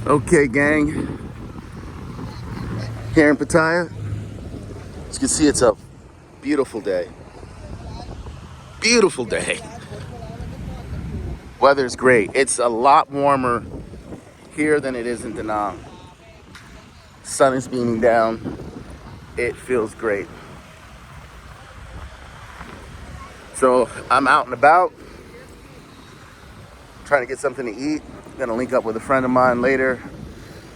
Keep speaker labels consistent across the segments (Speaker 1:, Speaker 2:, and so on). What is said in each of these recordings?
Speaker 1: Okay, gang, here in Pattaya, as you can see, it's a beautiful day. Beautiful day. Weather's great. It's a lot warmer here than it is in Da Nang. Sun is beaming down. It feels great. So I'm out and about, trying to get something to eat. Gonna link up with a friend of mine later,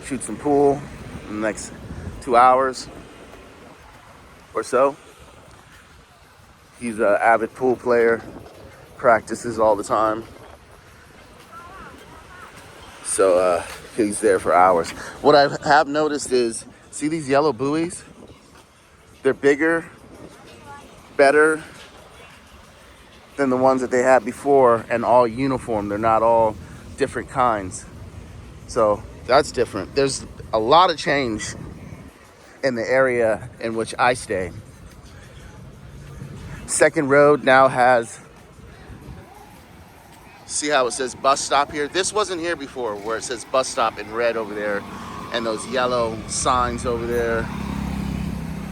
Speaker 1: shoot some pool in the next 2 hours or so. He's an avid pool player, practices all the time. So he's there for hours. What I have noticed is, see these yellow buoys? They're bigger, better than the ones that they had before, and all uniform. They're not all different kinds. So that's different. There's a lot of change in the area in which I stay. Second Road now has, see how it says bus stop here? This wasn't here before, where it says bus stop in red over there, and those yellow signs over there.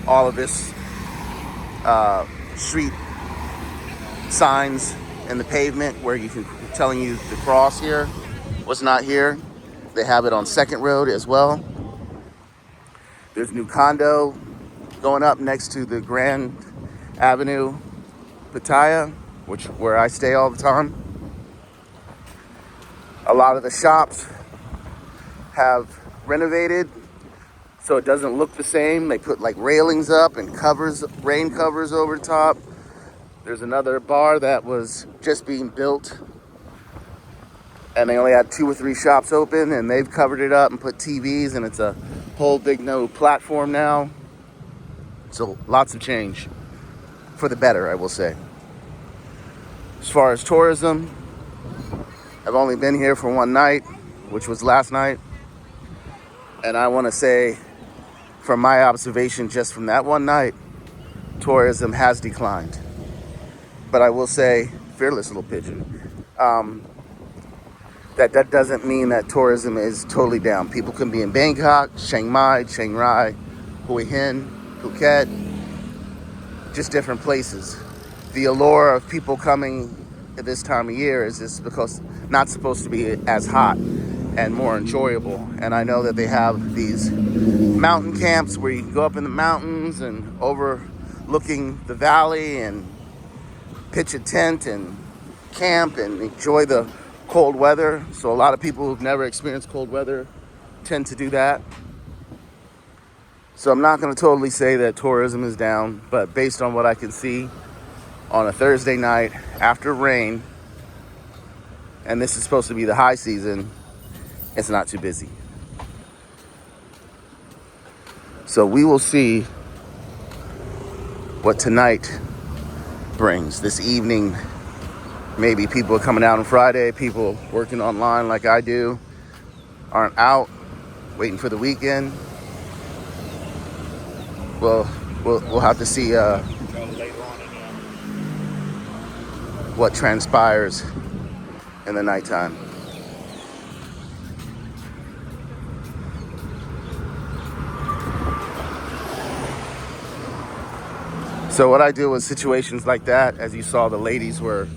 Speaker 1: All of this street signs in the pavement where you can telling you to cross here was not here. They have it on Second Road as well. There's new condo going up next to the Grand Avenue, Pattaya, where I stay all the time. A lot of the shops have renovated, so it doesn't look the same. They put like railings up and rain covers over the top. There's another bar that was just being built, and they only had 2 or 3 shops open, and they've covered it up and put TVs, and it's a whole big new platform now. So lots of change for the better, I will say. As far as tourism, I've only been here for one night, which was last night. And I want to say, from my observation just from that one night, tourism has declined. But I will say, fearless little pigeon, that doesn't mean that tourism is totally down. People can be in Bangkok, Chiang Mai, Chiang Rai, Hue Hin, Phuket, just different places. The allure of people coming at this time of year is just because not supposed to be as hot and more enjoyable. And I know that they have these mountain camps where you can go up in the mountains and overlooking the valley and pitch a tent and camp and enjoy the cold weather. So a lot of people who've never experienced cold weather tend to do that. So I'm not going to totally say that tourism is down, but based on what I can see on a Thursday night after rain, and this is supposed to be the high season, it's not too busy. So we will see what tonight brings. This evening, maybe people are coming out on Friday, people working online like I do, aren't out, waiting for the weekend. Well, we'll have to see what transpires in the nighttime. So what I do in situations like that, as you saw, the ladies were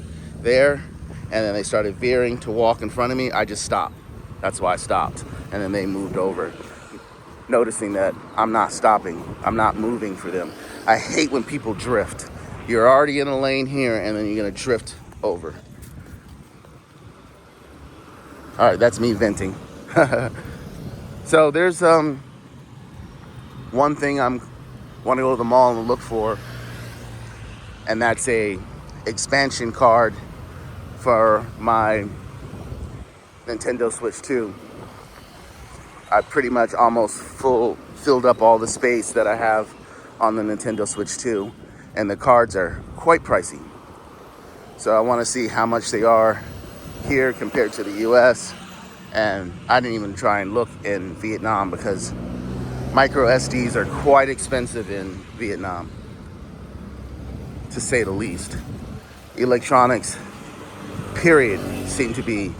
Speaker 1: there, and then they started veering to walk in front of me. I just stopped. That's why I stopped. And then they moved over, noticing that I'm not stopping. I'm not moving for them. I hate when people drift. You're already in a lane here, and then you're gonna drift over. All right, that's me venting. So there's one thing I'm want to go to the mall and look for, and that's a expansion card for my Nintendo Switch 2. I pretty much almost filled up all the space that I have on the Nintendo Switch 2, and the cards are quite pricey. So I want to see how much they are here compared to the US. And I didn't even try and look in Vietnam because micro SDs are quite expensive in Vietnam, to say the least. Electronics, period, seem to be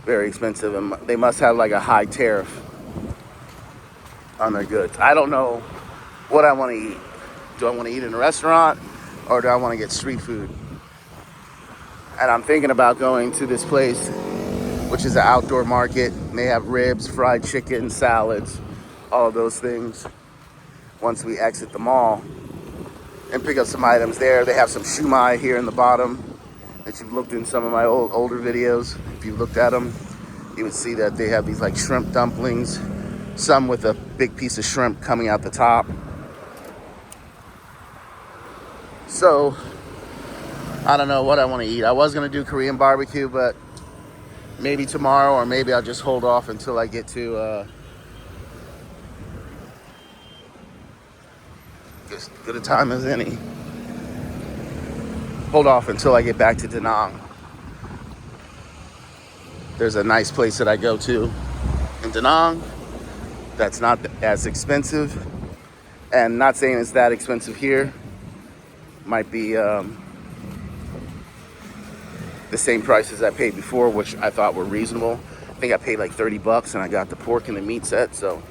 Speaker 1: Very expensive, and they must have like a high tariff on their goods. I don't know what I want to eat. Do I want to eat in a restaurant, or do I want to get street food? And I'm thinking about going to this place, which is an outdoor market. And they have ribs, fried chicken, salads, all of those things. Once we exit the mall and pick up some items there, they have some shumai here in the bottom that you've looked in some of my older videos. If you looked at them, you would see that they have these like shrimp dumplings, some with a big piece of shrimp coming out the top. So I don't know what I want to eat. I was going to do Korean barbecue, but maybe tomorrow, or maybe I'll just hold off until I get to as good a time as any. Hold off until I get back to Da Nang. There's a nice place that I go to in Da Nang that's not as expensive, and not saying it's that expensive here. Might be the same prices I paid before, which I thought were reasonable. I think I paid like $30 and I got the pork and the meat set. So,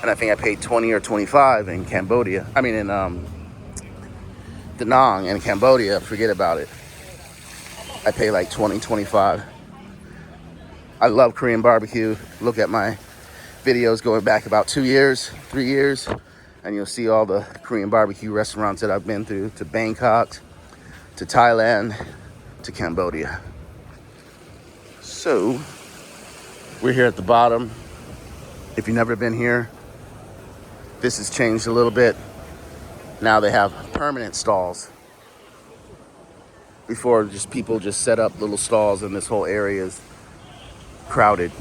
Speaker 1: and I think I paid 20 or 25 in Cambodia. I mean in Da Nang in Cambodia. Forget about it. I pay like 20, 25. I love Korean barbecue. Look at my videos going back about 2 years, 3 years, and you'll see all the Korean barbecue restaurants that I've been through, to Bangkok, to Thailand, to Cambodia. So we're here at the bottom. If you've never been here, this has changed a little bit. Now they have permanent stalls. Before, just people just set up little stalls and this whole area is crowded.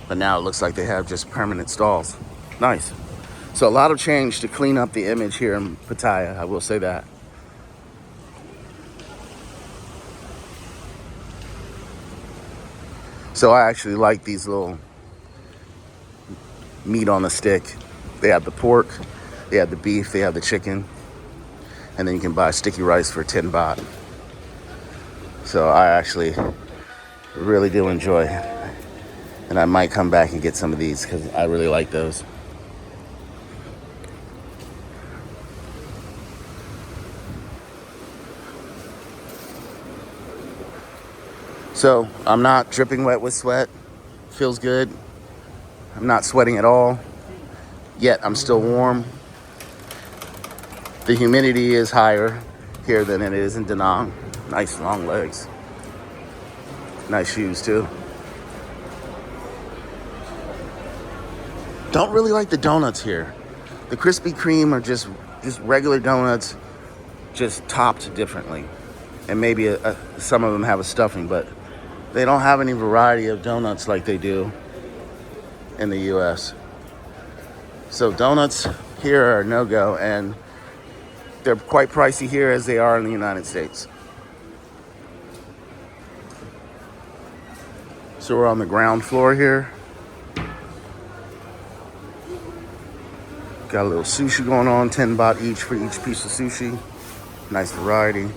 Speaker 1: But now it looks like they have just permanent stalls. Nice. So a lot of change to clean up the image here in Pattaya, I will say that. So I actually like these little meat on the stick. They have the pork, they have the beef, they have the chicken, and then you can buy sticky rice for 10 baht. So I actually really do enjoy it. And I might come back and get some of these because I really like those. So I'm not dripping wet with sweat. Feels good. I'm not sweating at all. Yet I'm still warm. The humidity is higher here than it is in Da Nang. Nice long legs. Nice shoes too. Don't really like the donuts here. The Krispy Kreme are just regular donuts, just topped differently. And maybe some of them have a stuffing, but they don't have any variety of donuts like they do in the US. So donuts here are no-go, and they're quite pricey here as they are in the United States. So we're on the ground floor here. Got a little sushi going on, 10 baht each for each piece of sushi. Nice variety.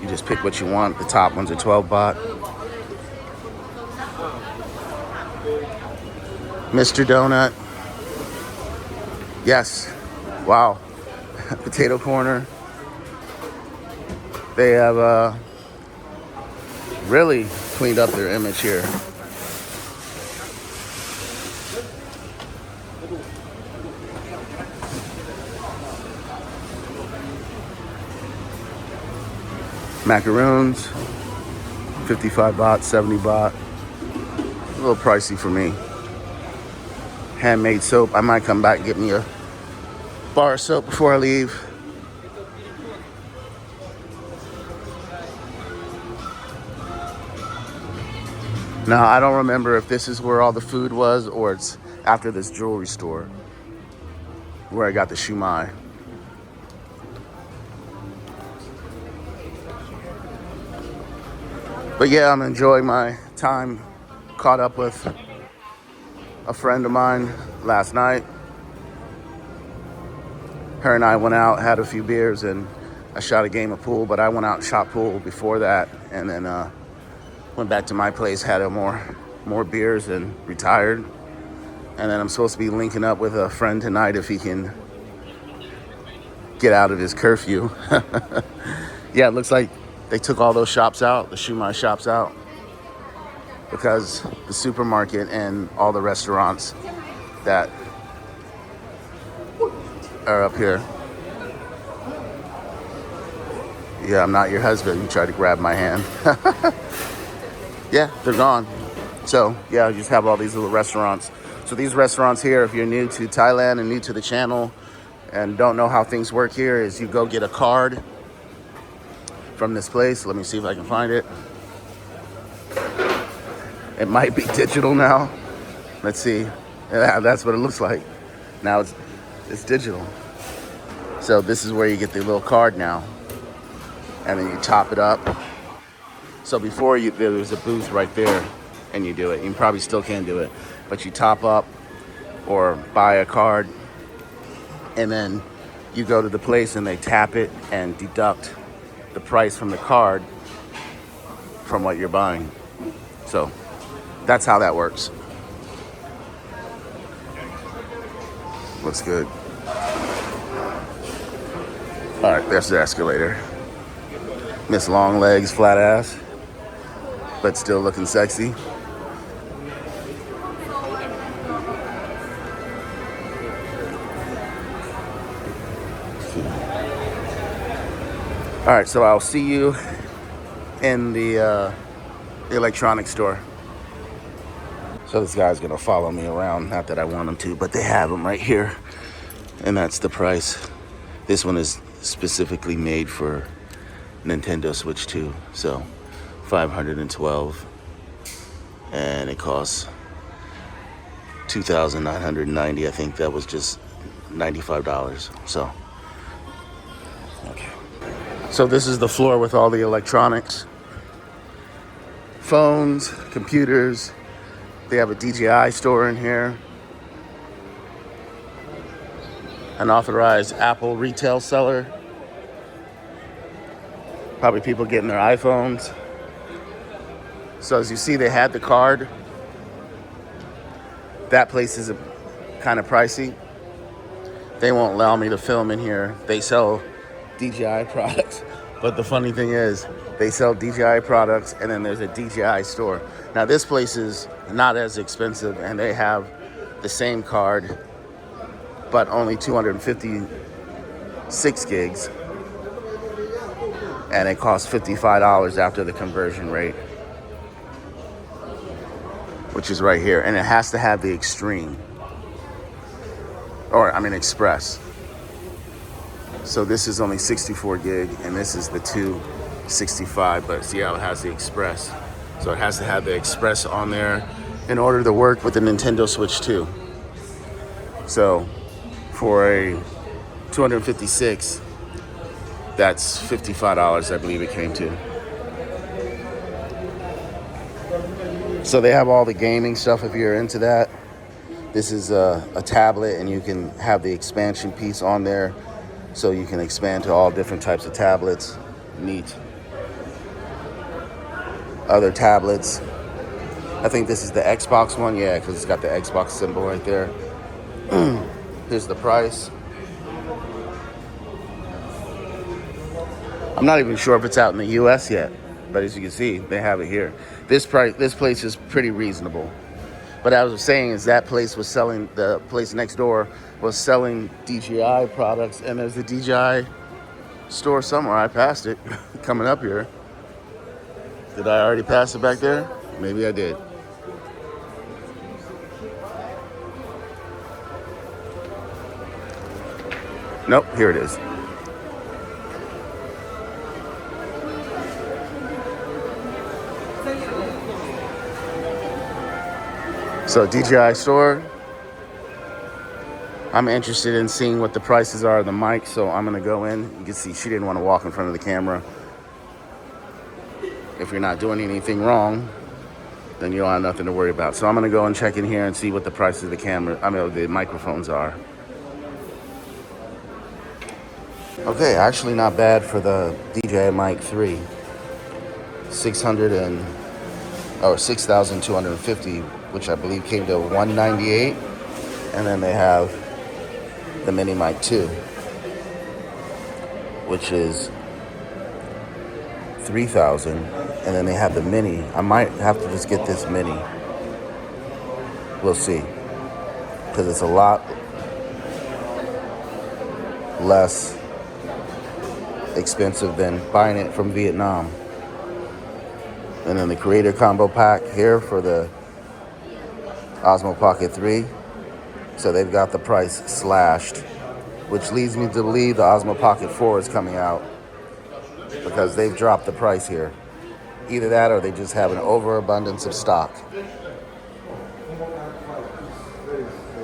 Speaker 1: You just pick what you want. The top ones are 12 baht. Mr. Donut. Yes. Wow. Potato corner. They have really cleaned up their image here. Macaroons, 55 baht, 70 baht. A little pricey for me. Handmade soap. I might come back and get me a bar of soap before I leave. Now, I don't remember if this is where all the food was or it's after this jewelry store where I got the shumai. But yeah, I'm enjoying my time. Caught up with a friend of mine last night. Her and I went out, had a few beers, and I shot a game of pool, but I went out and shot pool before that. And then Went back to my place, had more beers, and retired. And then I'm supposed to be linking up with a friend tonight if he can get out of his curfew. Yeah, it looks like they took all those shops out, the Shumai shops out, because the supermarket and all the restaurants that are up here. Yeah, I'm not your husband. You tried to grab my hand. Yeah, they're gone. So, yeah, you just have all these little restaurants. So these restaurants here, if you're new to Thailand and new to the channel and don't know how things work here, is you go get a card from this place. Let me see if I can find it. It might be digital now. Let's see. Yeah, that's what it looks like. Now it's digital. So this is where you get the little card now. And then you top it up. So before there was a booth right there and you do it. You probably still can do it. But you top up or buy a card and then you go to the place and they tap it and deduct the price from the card from what you're buying. So that's how that works. Looks good. All right, there's the escalator. Miss Long Legs, flat ass, but still looking sexy. All right, so I'll see you in the electronics store. So this guy's gonna follow me around, not that I want him to, but they have them right here, and that's the price. This one is specifically made for Nintendo Switch 2, so $512, and it costs $2,990. I think that was just $95. So, okay. So this is the floor with all the electronics, phones, computers. They have a DJI store in here. An authorized Apple retail seller. Probably people getting their iPhones. So as you see, they had the card. That place is kind of pricey. They won't allow me to film in here. They sell DJI products. But the funny thing is, they sell DJI products and then there's a DJI store. Now this place is not as expensive and they have the same card, but only 256 gigs. And it costs $55 after the conversion rate, which is right here. And it has to have the Extreme, Express. So this is only 64 gig, and this is the 265, but see how it has the Express. So it has to have the Express on there in order to work with the Nintendo Switch 2. So for a 256, that's $55, I believe it came to. So they have all the gaming stuff if you're into that. This is a tablet, and you can have the expansion piece on there, so you can expand to all different types of tablets. Neat. Other tablets. I think this is the Xbox one, yeah, because it's got the Xbox symbol right there. Here's the price. I'm not even sure if it's out in the US yet, but as you can see, they have it here. This place is pretty reasonable. But I was saying is that place was selling, the place next door was selling DJI products, and there's a DJI store somewhere. I passed it coming up here. Did I already pass it back there? Maybe I did. Nope, here it is. So DJI store. I'm interested in seeing what the prices are of the mic, so I'm gonna go in. You can see she didn't want to walk in front of the camera. If you're not doing anything wrong, then you don't have nothing to worry about. So I'm gonna go and check in here and see what the prices of the microphones are. Okay, actually not bad for the DJI Mic 3. $650. or 6,250, which I believe came to 198. And then they have the mini mic 2, which is 3,000. And then they have the mini. I might have to just get this mini. We'll see, because it's a lot less expensive than buying it from Vietnam. And then the Creator Combo Pack here for the Osmo Pocket 3. So they've got the price slashed, which leads me to believe the Osmo Pocket 4 is coming out, because they've dropped the price here. Either that or they just have an overabundance of stock.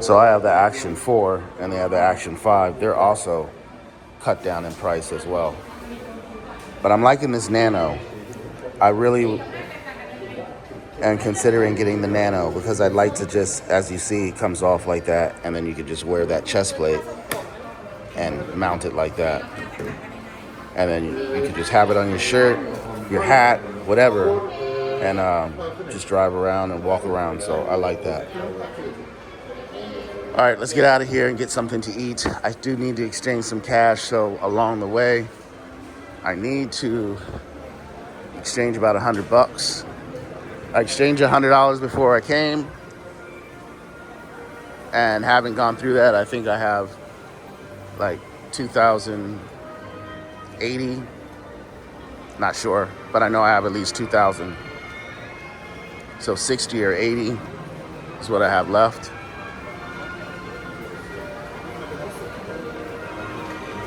Speaker 1: So I have the Action 4 and they have the Action 5. They're also cut down in price as well. But I'm liking this Nano. I really am considering getting the Nano, because I'd like to just, as you see, it comes off like that, and then you could just wear that chest plate and mount it like that. And then you could just have it on your shirt, your hat, whatever, and just drive around and walk around. So I like that. All right, let's get out of here and get something to eat. I do need to exchange some cash, so along the way, I need to exchange about $100. I exchanged $100 before I came, and having gone through that, I think I have like 2,080. Not sure, but I know I have at least 2,000. So 60 or 80 is what I have left.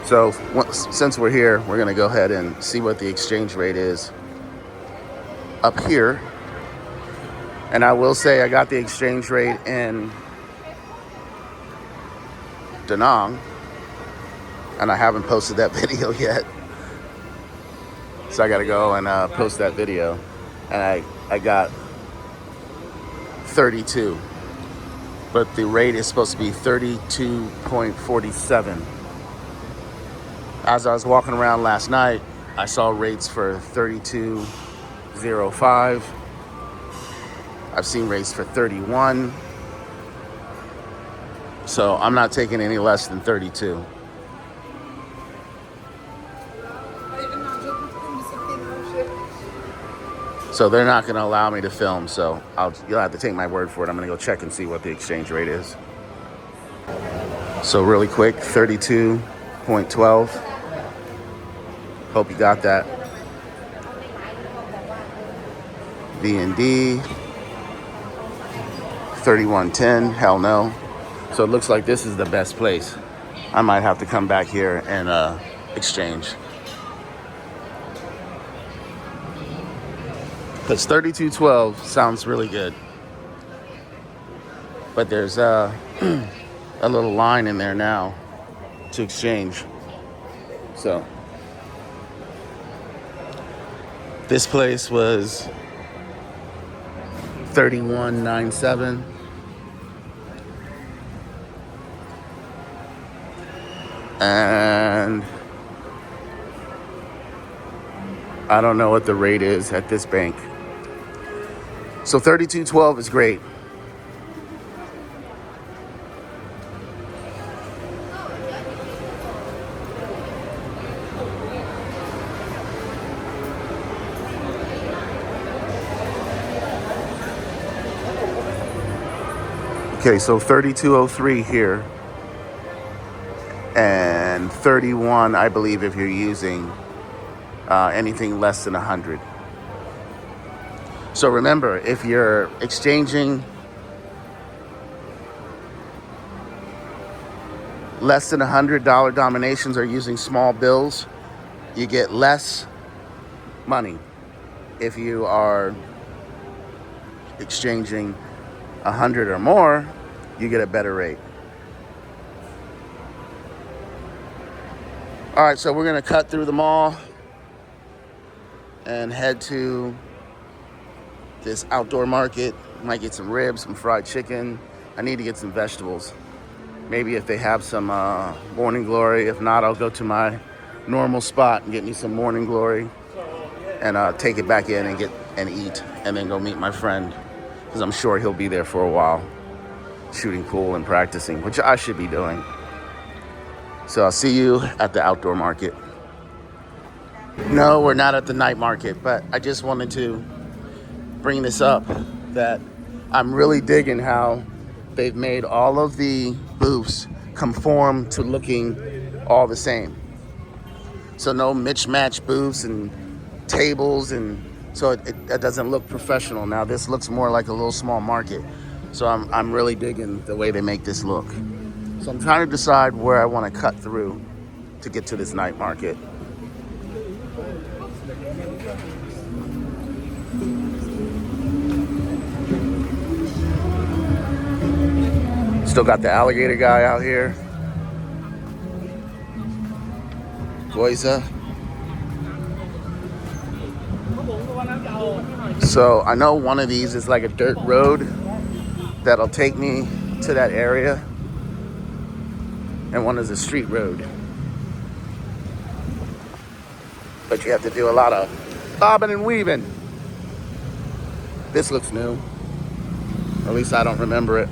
Speaker 1: So since we're here, we're gonna go ahead and see what the exchange rate is up here. And I will say I got the exchange rate in Da Nang, and I haven't posted that video yet. So I gotta go and post that video. And I got 32, but the rate is supposed to be 32.47. As I was walking around last night, I saw rates for 32.05. I've seen rates for 31. So I'm not taking any less than 32. So they're not going to allow me to film, so you'll have to take my word for it. I'm going to go check and see what the exchange rate is. So really quick, 32.12. Hope you got that. VND 3110. Hell no. So it looks like this is the best place. I might have to come back here and exchange. Because 3212 sounds really good. But there's a little line in there now to exchange. So this place was 3197. And I don't know what the rate is at this bank. So 3212 is great. Okay, so 3203 here. And 31, I believe, if you're using anything less than 100. So remember, if you're exchanging less than $100 denominations or using small bills, you get less money. If you are exchanging 100 or more, you get a better rate. All right, so we're gonna cut through the mall and head to this outdoor market. Might get some ribs, some fried chicken. I need to get some vegetables. Maybe if they have some Morning Glory. If not, I'll go to my normal spot and get me some Morning Glory and take it back in and eat. and then go meet my friend, because I'm sure he'll be there for a while shooting pool and practicing, which I should be doing. So I'll see you at the outdoor market. No, we're not at the night market, but I just wanted to bring this up, that I'm really digging how they've made all of the booths conform to looking all the same. So no mismatched booths and tables, and so it doesn't look professional. Now this looks more like a little small market. So I'm really digging the way they make this look. So I'm trying to decide where I want to cut through to get to this night market. Still got the alligator guy out here. Goiza. So I know one of these is like a dirt road that'll take me to that area, and one is a street road. But you have to do a lot of bobbing and weaving. This looks new. At least I don't remember it.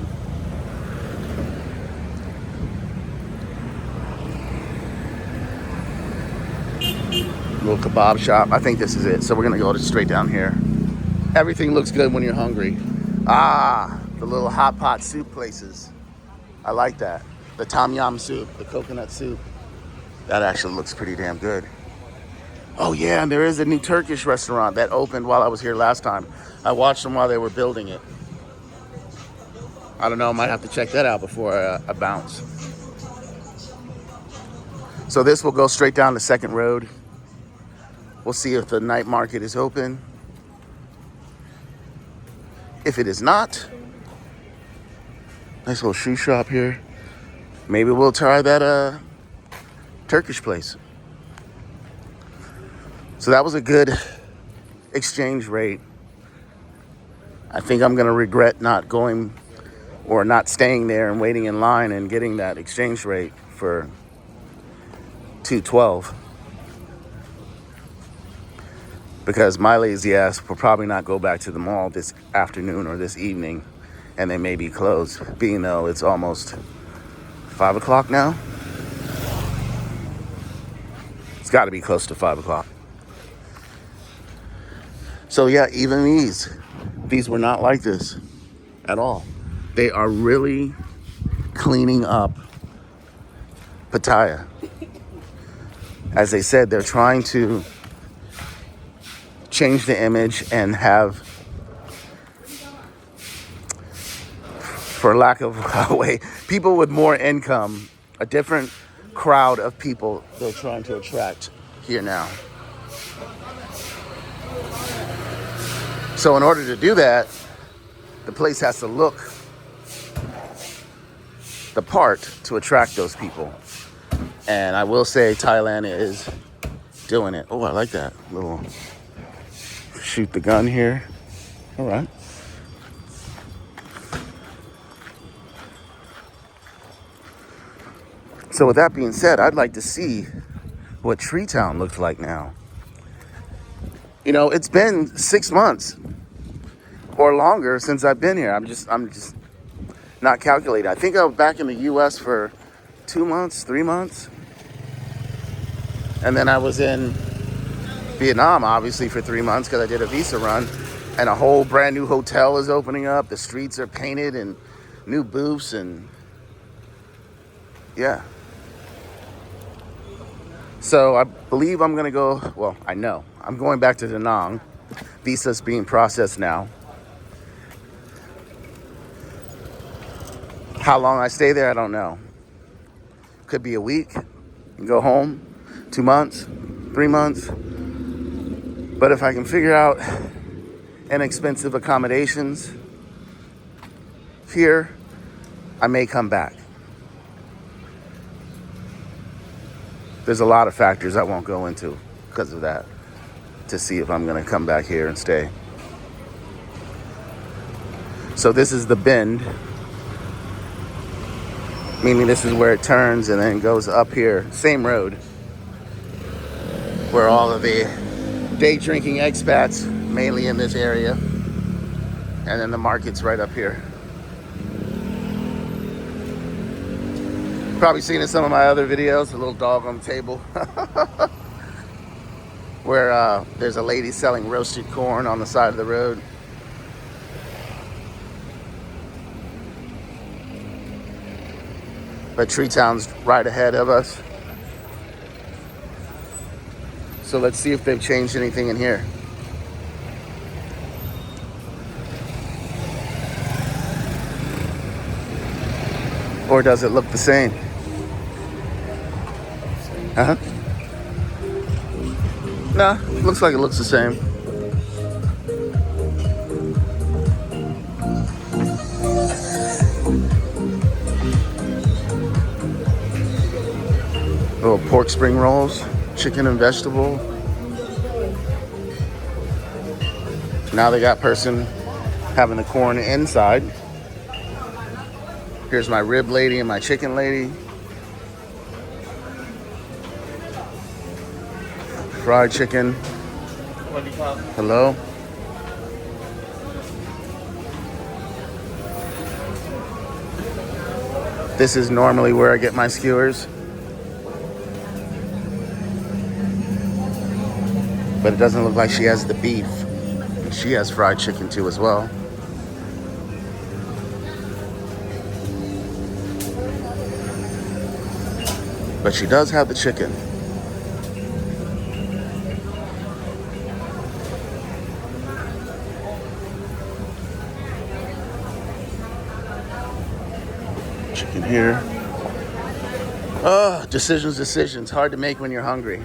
Speaker 1: Little kebab shop. I think this is it. So we're gonna go straight down here. Everything looks good when you're hungry. Ah, the little hot pot soup places. I like that. The tom yum soup, the coconut soup. That actually looks pretty damn good. Oh yeah, and there is a new Turkish restaurant that opened while I was here last time. I watched them while they were building it. I don't know, I might have to check that out before I bounce. So this will go straight down the second road. We'll see if the night market is open. If it is not, nice little shoe shop here. Maybe we'll try that Turkish place. So that was a good exchange rate. I think I'm gonna regret not going or not staying there and waiting in line and getting that exchange rate for $2.12. Because my lazy ass will probably not go back to the mall this afternoon or this evening, and they may be closed, being though it's almost 5 o'clock now. It's got to be close to 5 o'clock. So yeah, even these were not like this at all. They are really cleaning up Pattaya. As they said, they're trying to change the image and have, for lack of a way, people with more income, a different crowd of people they're trying to attract here now. So in order to do that, the place has to look the part to attract those people. And I will say Thailand is doing it. Oh, I like that little shoot the gun here. All right. So with that being said, I'd like to see what Tree Town looks like now. You know, it's been 6 months or longer since I've been here. I'm just not calculating. I think I was back in the US for 2 months, 3 months. And then I was in Vietnam, obviously, for 3 months because I did a visa run. And a whole brand new hotel is opening up. The streets are painted and new booths and yeah. So I believe I'm gonna go, well, I know. I'm going back to Da Nang. Visa's being processed now. How long I stay there, I don't know. Could be a week and go home, 2 months, 3 months. But if I can figure out inexpensive accommodations here, I may come back. There's a lot of factors I won't go into because of that to see if I'm going to come back here and stay. So this is the bend, meaning this is where it turns and then goes up here. Same road where all of the day drinking expats, mainly in this area, And then the market's right up here. Probably seen in some of my other videos, a little dog on the table. Where there's a lady selling roasted corn on the side of the road. But Tree Town's right ahead of us. So let's see if they've changed anything in here. Or does it look the same? Uh-huh. Nah, looks like it looks the same. Little pork spring rolls, chicken and vegetable. Now they got person having the corn inside. Here's my rib lady and my chicken lady. Fried chicken. Hello. This is normally where I get my skewers. But it doesn't look like she has the beef. She has fried chicken too as well. But she does have the chicken. Chicken here. Oh, decisions. Hard to make when you're hungry.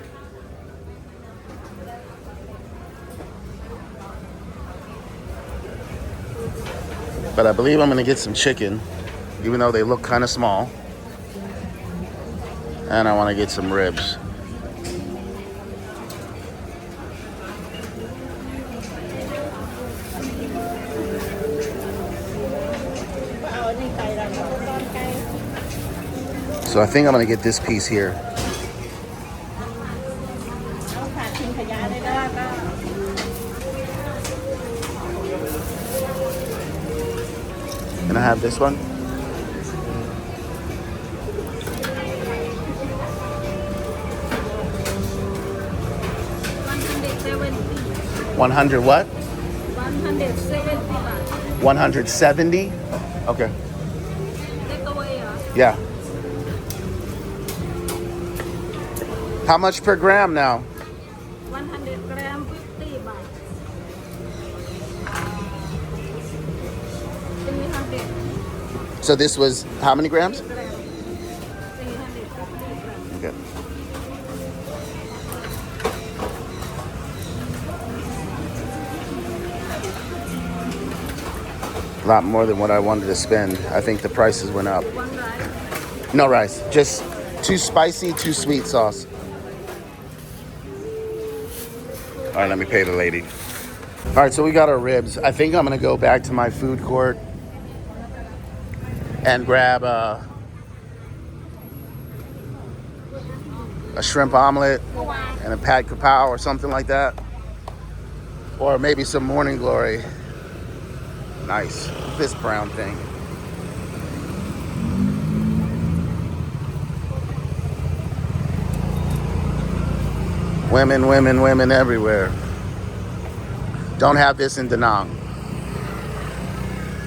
Speaker 1: But I believe I'm gonna get some chicken, even though they look kind of small. And I want to get some ribs. So I think I'm gonna get this piece here. Can I have this one? $100 what?
Speaker 2: 170.
Speaker 1: 170? Okay.
Speaker 2: Take away,
Speaker 1: Yeah. How much per gram now?
Speaker 2: 100 gram, 50 baht. 300
Speaker 1: So this was how many grams?
Speaker 2: grams. 350 grams.
Speaker 1: Okay. A lot more than what I wanted to spend. I think the prices went up.
Speaker 2: One rice.
Speaker 1: No rice, just too spicy, too sweet sauce. All right, let me pay the lady. All right, so we got our ribs. I think I'm gonna go back to my food court and grab a shrimp omelet and a pad kapow or something like that. Or maybe some morning glory. Nice, this brown thing. Women everywhere. Don't have this in Da Nang.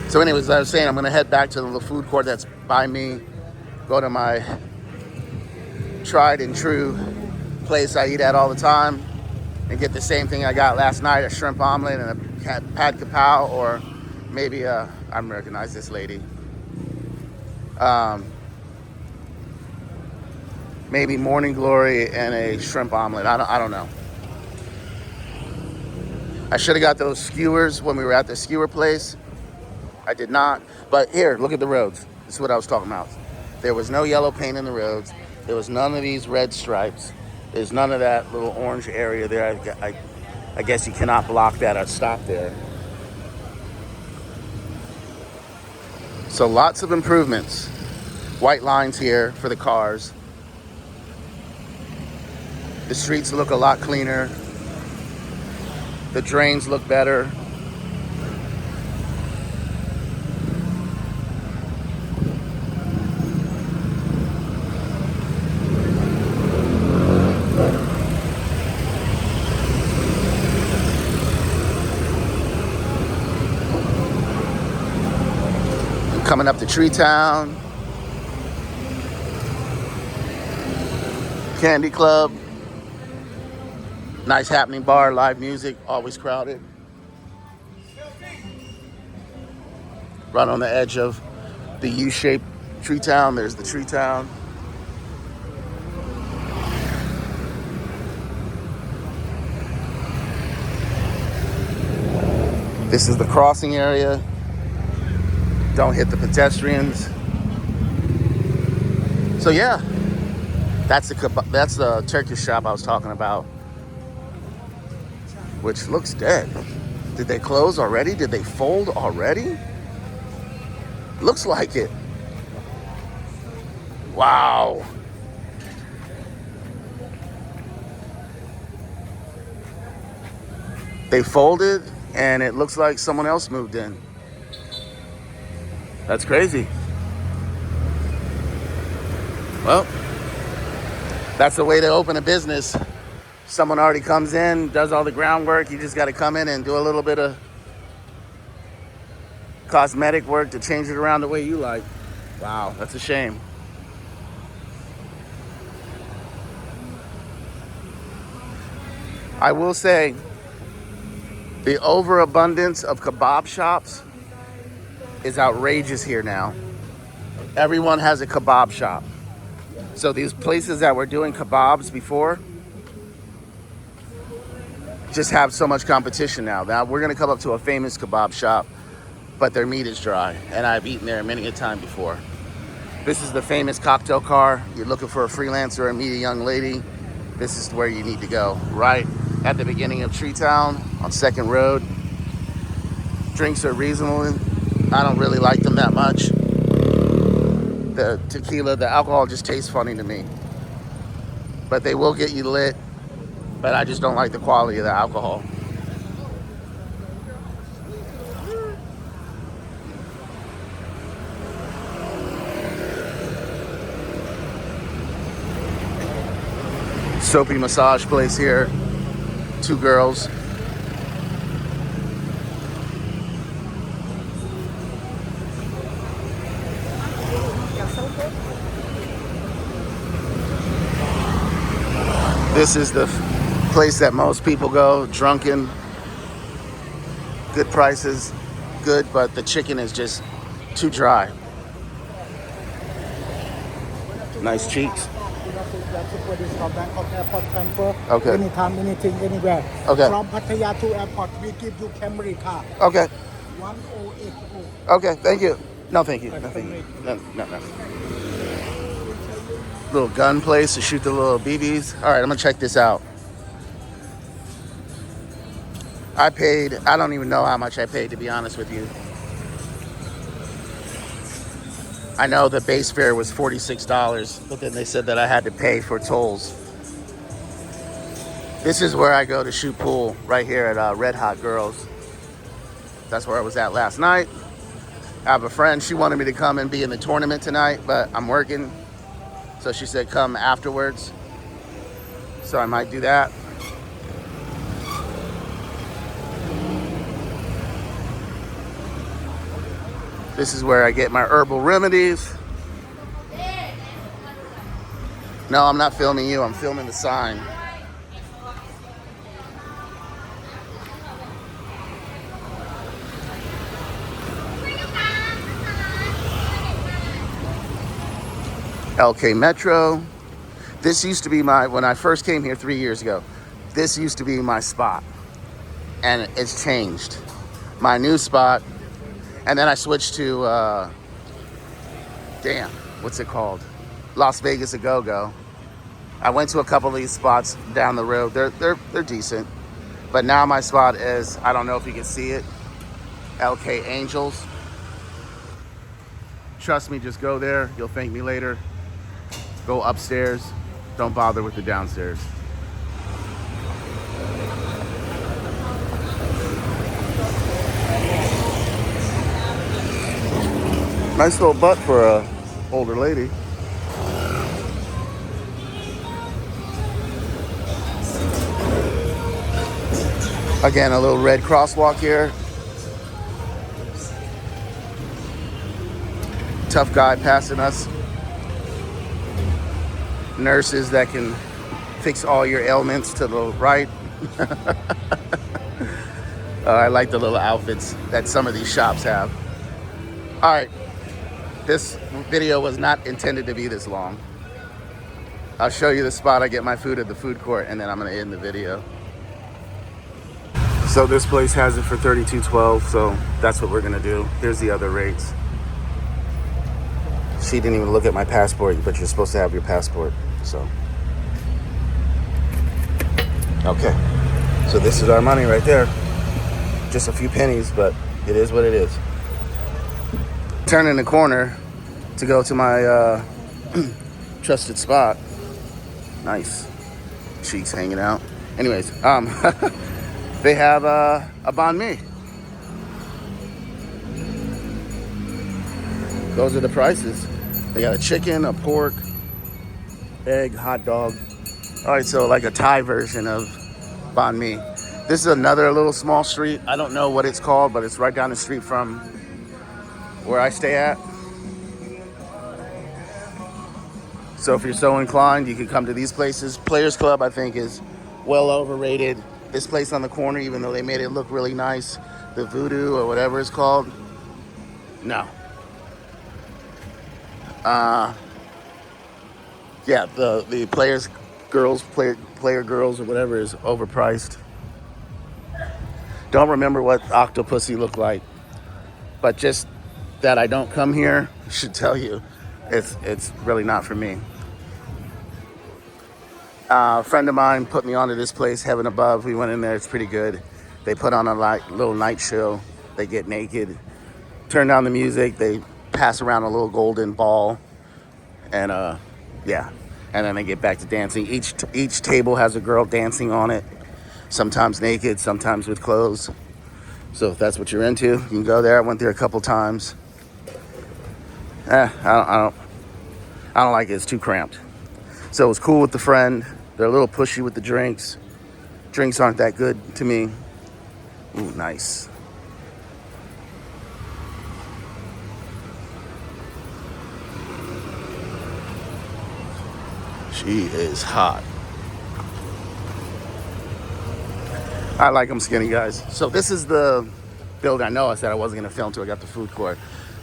Speaker 1: So anyways, as I was saying, I'm gonna head back to the little food court that's by me, go to my tried and true place I eat at all the time, and get the same thing I got last night, a shrimp omelet and a pad kapow, or maybe I recognize this lady. Maybe morning glory and a shrimp omelet. I don't know. I should have got those skewers when we were at the skewer place. I did not. But here, look at the roads. This is what I was talking about. There was no yellow paint in the roads. There was none of these red stripes. There's none of that little orange area there. I guess you cannot block that or stop there. So lots of improvements. White lines here for the cars. The streets look a lot cleaner. The drains look better. Coming up to Tree Town, Candy Club, nice happening bar, live music, always crowded. Right on the edge of the U-shaped Tree Town, there's the Tree Town. This is the crossing area. Don't hit the pedestrians. So yeah, that's the Turkish shop I was talking about, which looks dead. Did they close already? Did they fold already? Looks like it. Wow. They folded and it looks like someone else moved in. That's crazy. Well, that's the way to open a business. Someone already comes in, does all the groundwork. You just got to come in and do a little bit of cosmetic work to change it around the way you like. Wow, that's a shame. I will say, the overabundance of kebab shops is outrageous here now. Everyone has a kebab shop. So these places that were doing kebabs before just have so much competition now. Now we're gonna come up to a famous kebab shop, but their meat is dry, and I've eaten there many a time before. This is the famous cocktail car. You're looking for a freelancer or meet a young lady, this is where you need to go, right at the beginning of Tree Town on 2nd Road. Drinks are reasonable. I don't really like them that much. The tequila, the alcohol just tastes funny to me. But they will get you lit, but I just don't like the quality of the alcohol. Soapy massage place here. 2 girls. This is the place that most people go, drunken. Good prices, good, but the chicken is just too dry. Nice cheeks.
Speaker 3: From Bangkok Airport transfer.
Speaker 1: Okay.
Speaker 3: Anytime, anything, anywhere.
Speaker 1: Okay.
Speaker 3: From Pattaya to airport, we give you Camry car.
Speaker 1: Okay.
Speaker 3: 1080.
Speaker 1: Okay, thank you. No, thank you. No, thank you. No. Little gun place to shoot the little BBs. All right, I'm gonna check this out. I don't even know how much I paid, to be honest with you. I know the base fare was $46, but then they said that I had to pay for tolls. This is where I go to shoot pool, right here at Red Hot Girls. That's where I was at last night. I have a friend, she wanted me to come and be in the tournament tonight, but I'm working. So she said come afterwards. So I might do that. This is where I get my herbal remedies. No, I'm not filming you, I'm filming the sign. LK Metro. This used to be when I first came here 3 years ago, this used to be my spot. And it's changed. My new spot. And then I switched to, what's it called? Las Vegas A Go-Go. I went to a couple of these spots down the road. They're decent. But now my spot is, I don't know if you can see it, LK Angels. Trust me, just go there. You'll thank me later. Go upstairs. Don't bother with the downstairs. Nice little butt for a older lady. Again, a little red crosswalk here. tough guy passing us. Nurses that can fix all your ailments to the right. I like the little outfits that some of these shops have. All right, this video was not intended to be this long. I'll show you the spot I get my food at the food court, and then I'm gonna end the video. So this place has it for $32.12, so that's what we're gonna do. Here's the other rates. She didn't even look at my passport, but you're supposed to have your passport, so. Okay, so this is our money right there. Just a few pennies, but it is what it is. Turning the corner to go to my trusted spot. Nice. Cheeks hanging out. Anyways, they have a banh mi. Those are the prices. They got a chicken, a pork, egg, hot dog. All right, so like a Thai version of banh mi. This is another little small street. I don't know what it's called, but it's right down the street from where I stay at. So if you're so inclined, you can come to these places. Players Club, I think, is well overrated. This place on the corner, even though they made it look really nice, the Voodoo or whatever it's called, no. Yeah, the players girls, player girls or whatever is overpriced. Don't remember what Octopussy looked like, but just that I don't come here should tell you it's really not for me. A friend of mine put me onto this place, Heaven Above. We went in there. It's pretty good. They put on a little night show. They get naked, turn down the music. They pass around a little golden ball, and yeah, and then they get back to dancing. Each table has a girl dancing on it, sometimes naked, sometimes with clothes. So if that's what you're into, you can go there. I went there a couple times. I don't like it. It's too cramped. So it was cool with the friend. They're a little pushy with the drinks. Drinks aren't that good to me. Ooh, nice. She is hot. I like them skinny guys. So this is the building. I know I said I wasn't gonna film till I got the food court,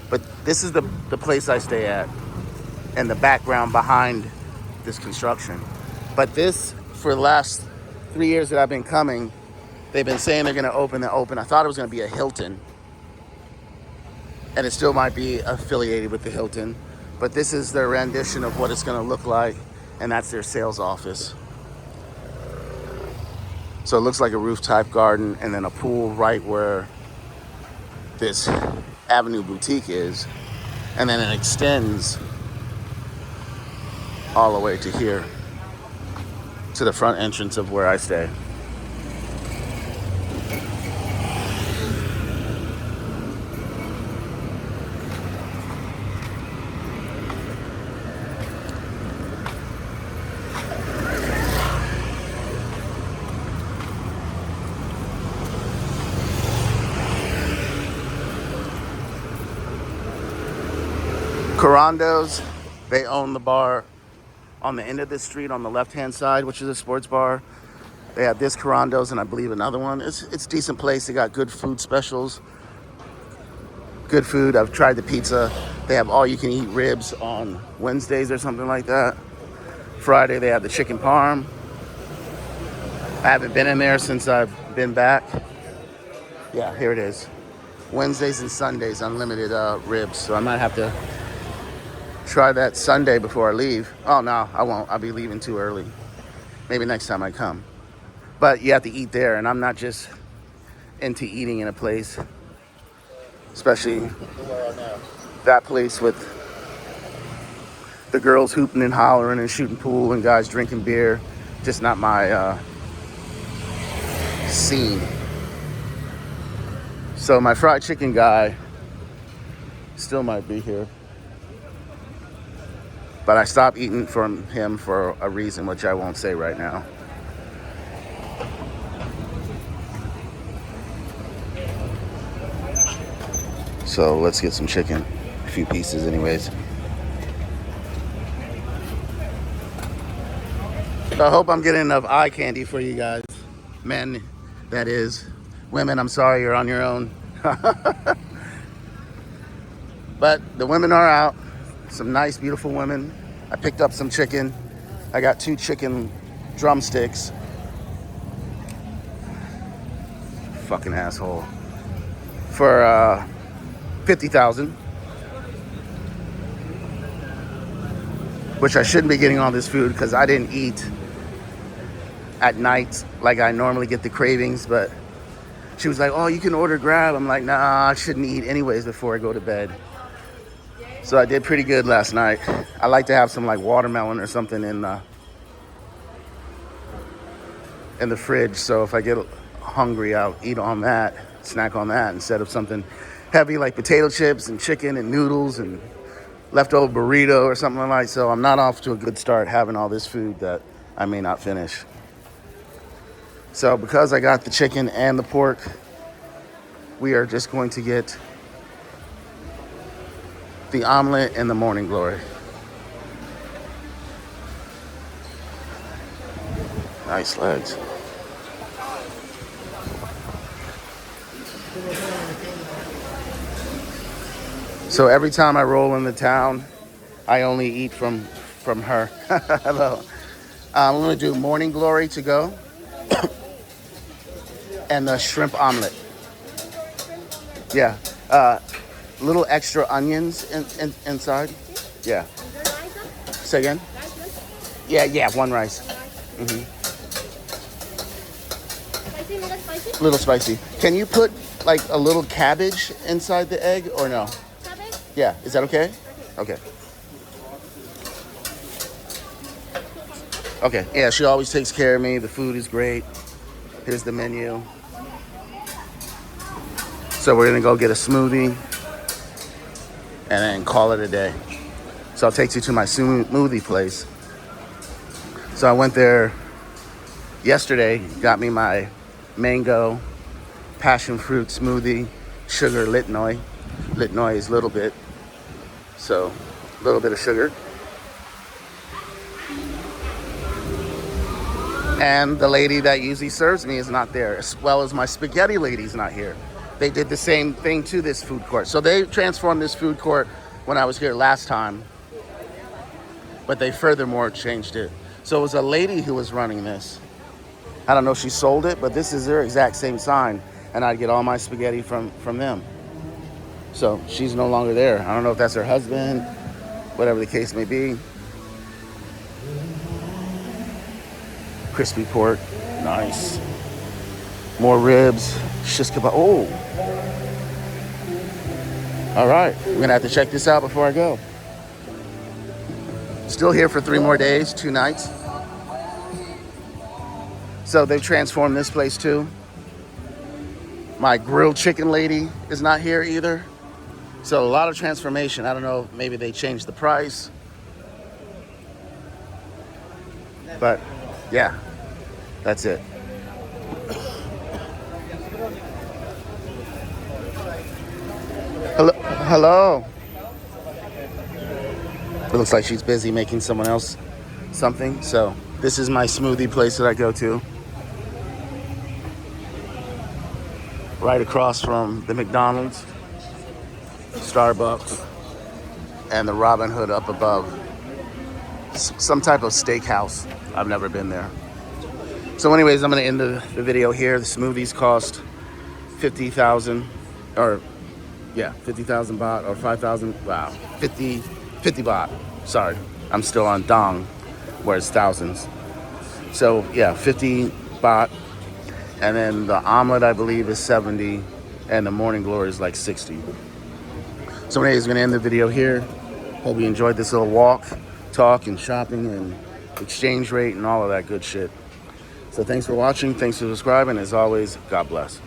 Speaker 1: but this is the place I stay at, and the background behind this construction. But this, for the last 3 years that I've been coming, they've been saying they're gonna open. I thought it was gonna be a Hilton, and it still might be affiliated with the Hilton, but this is their rendition of what it's gonna look like, and that's their sales office. So it looks like a roof-type garden, and then a pool right where this Avenue Boutique is, and then it extends all the way to here, to the front entrance of where I stay. Corando's, they own the bar on the end of this street on the left-hand side, which is a sports bar. They have this Corando's and I believe another one. It's a decent place. They got good food specials. Good food. I've tried the pizza. They have all-you-can-eat ribs on Wednesdays or something like that. Friday, they have the chicken parm. I haven't been in there since I've been back. Yeah, here it is. Wednesdays and Sundays, unlimited ribs. So I might have to try that Sunday before I leave. Oh, no, I won't. I'll be leaving too early. Maybe next time I come. But you have to eat there, and I'm not just into eating in a place, especially that place with the girls hooping and hollering and shooting pool and guys drinking beer. Just not my scene. So my fried chicken guy still might be here. But I stopped eating from him for a reason, which I won't say right now. So let's get some chicken. few pieces anyways. So I hope I'm getting enough eye candy for you guys. Men, that is. Women, I'm sorry, you're on your own. But the women are out. Some nice, beautiful women. I picked up some chicken. I got 2 chicken drumsticks. Fucking asshole. For 50,000. Which I shouldn't be getting all this food because I didn't eat at night like I normally get the cravings. But she was like, oh, you can order Grab. I'm like, nah, I shouldn't eat anyways before I go to bed. So I did pretty good last night. I like to have some like watermelon or something in the fridge. So if I get hungry, I'll eat on that, snack on that instead of something heavy like potato chips and chicken and noodles and leftover burrito or something like that. So I'm not off to a good start having all this food that I may not finish. So because I got the chicken and the pork, we are just going to get the omelet and the morning glory. Nice legs. So every time I roll into town, I only eat from her. Hello. I'm going to do morning glory to go and the shrimp omelet. Yeah. Little extra onions inside. Yeah. Say again? Yeah, 1 rice. Mm-hmm.
Speaker 2: Spicy, little spicy?
Speaker 1: Little spicy. Can you put like a little cabbage inside the egg or no?
Speaker 2: Cabbage?
Speaker 1: Yeah, is that okay? Okay. Okay, yeah, she always takes care of me. The food is great. Here's the menu. So we're gonna go get a smoothie and then call it a day. So I'll take you to my smoothie place. So I went there yesterday, got me my mango passion fruit smoothie, sugar litnoy. Litnoy is a little bit, so a little bit of sugar. And the lady that usually serves me is not there, as well as my spaghetti lady's not here. They did the same thing to this food court. So they transformed this food court when I was here last time, but they furthermore changed it. So it was a lady who was running this. I don't know if she sold it, but this is their exact same sign, and I'd get all my spaghetti from them. So she's no longer there. I don't know if that's her husband, whatever the case may be. Crispy pork, nice. More ribs, shish kebab. Oh, all right. We're gonna have to check this out before I go. Still here for 3 more days, 2 nights. So they've transformed this place too. My grilled chicken lady is not here either. So a lot of transformation. I don't know, maybe they changed the price. But yeah, that's it. Hello. It looks like she's busy making someone else something. So this is my smoothie place that I go to. Right across from the McDonald's, Starbucks, and the Robin Hood up above. Some type of steakhouse. I've never been there. So anyways, I'm gonna end the video here. The smoothies cost 50,000 or 50,000 baht or 5,000. Wow, 50 baht. Sorry, I'm still on dong, where it's thousands. So yeah, 50 baht. And then the omelet, I believe, is 70. And the morning glory is like 60. So anyways, gonna end the video here. Hope you enjoyed this little walk, talk, and shopping, and exchange rate, and all of that good shit. So thanks for watching. Thanks for subscribing. As always, God bless.